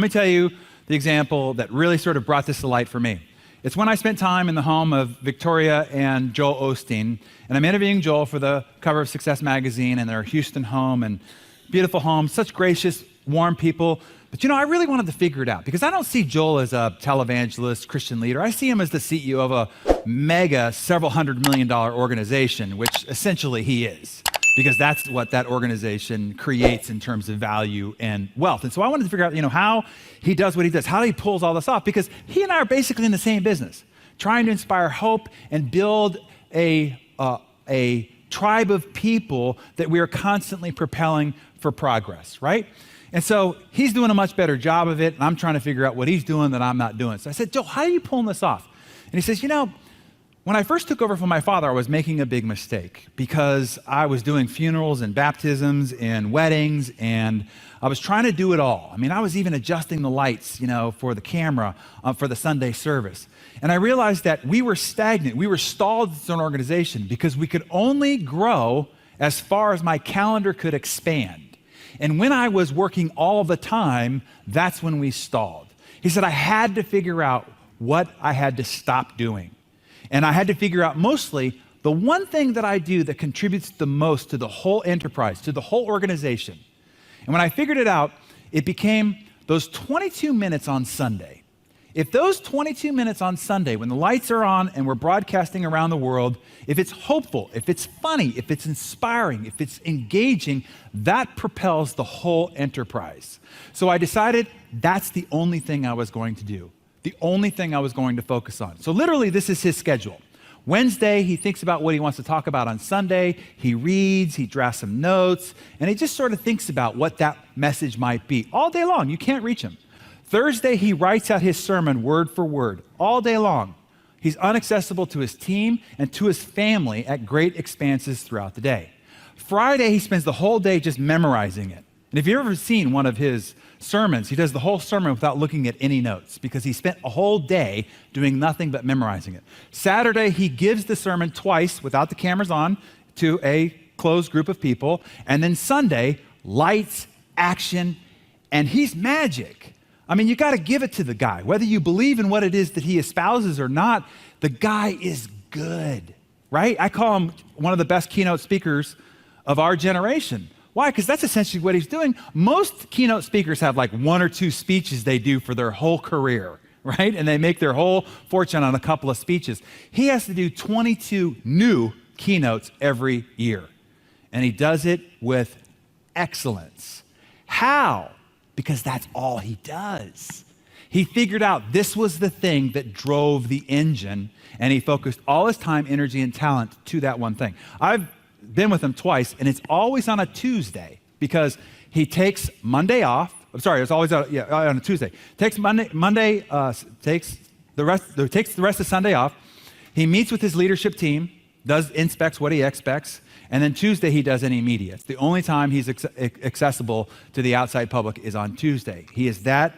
Let me tell you the example that really sort of brought this to light for me. It's when I spent time in the home of Victoria and Joel Osteen, and I'm interviewing Joel for the cover of Success magazine and their Houston home, and beautiful home, such gracious, warm people. But I really wanted to figure it out because I don't see Joel as a televangelist, Christian leader. I see him as the CEO of a mega several $100 million organization, which essentially he is, because that's what that organization creates in terms of value and wealth. And so I wanted to figure out, how he does what he does, how he pulls all this off, because he and I are basically in the same business, trying to inspire hope and build a tribe of people that we are constantly propelling for progress, right? And so he's doing a much better job of it, and I'm trying to figure out what he's doing that I'm not doing. So I said, Joel, how are you pulling this off? And he says, when I first took over from my father, I was making a big mistake because I was doing funerals and baptisms and weddings, and I was trying to do it all. I was even adjusting the lights, for the camera for the Sunday service. And I realized that we were stagnant. We were stalled as an organization because we could only grow as far as my calendar could expand. And when I was working all the time, that's when we stalled. He said I had to figure out what I had to stop doing. And I had to figure out mostly the one thing that I do that contributes the most to the whole enterprise, to the whole organization. And when I figured it out, it became those 22 minutes on Sunday. If those 22 minutes on Sunday, when the lights are on and we're broadcasting around the world, if it's hopeful, if it's funny, if it's inspiring, if it's engaging, that propels the whole enterprise. So I decided that's the only thing I was going to do. The only thing I was going to focus on. So literally, this is his schedule. Wednesday, he thinks about what he wants to talk about on Sunday. He reads, he drafts some notes, and he just sort of thinks about what that message might be. All day long, you can't reach him. Thursday, he writes out his sermon word for word, all day long. He's inaccessible to his team and to his family at great expanses throughout the day. Friday, he spends the whole day just memorizing it. And if you've ever seen one of his sermons, he does the whole sermon without looking at any notes because he spent a whole day doing nothing but memorizing it. Saturday, he gives the sermon twice without the cameras on to a closed group of people. And then Sunday, lights, action, and he's magic. You got to give it to the guy. Whether you believe in what it is that he espouses or not, the guy is good, right? I call him one of the best keynote speakers of our generation. Why? Because that's essentially what he's doing. Most keynote speakers have like one or two speeches they do for their whole career, right? And they make their whole fortune on a couple of speeches. He has to do 22 new keynotes every year. And he does it with excellence. How? Because that's all he does. He figured out this was the thing that drove the engine, and he focused all his time, energy, and talent to that one thing. I've been with him twice, and it's always on a Tuesday because he takes Monday off. I'm sorry, it's always on a Tuesday. Takes takes the rest of Sunday off. He meets with his leadership team, inspects what he expects, and then Tuesday he does any media. It's the only time he's accessible to the outside public is on Tuesday. He is that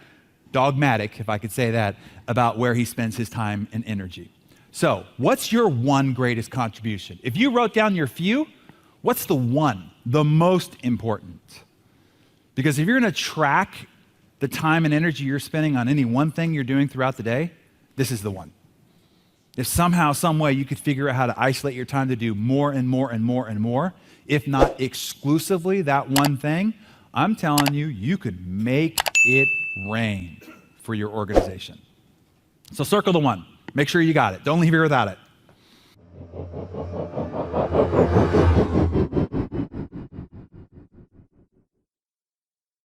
dogmatic, if I could say that, about where he spends his time and energy. So, what's your one greatest contribution? If you wrote down your few, what's the one, the most important? Because if you're going to track the time and energy you're spending on any one thing you're doing throughout the day, this is the one. If somehow, some way you could figure out how to isolate your time to do more and more and more and more, if not exclusively that one thing, I'm telling you, you could make it rain for your organization. So circle the one. Make sure you got it. Don't leave here without it.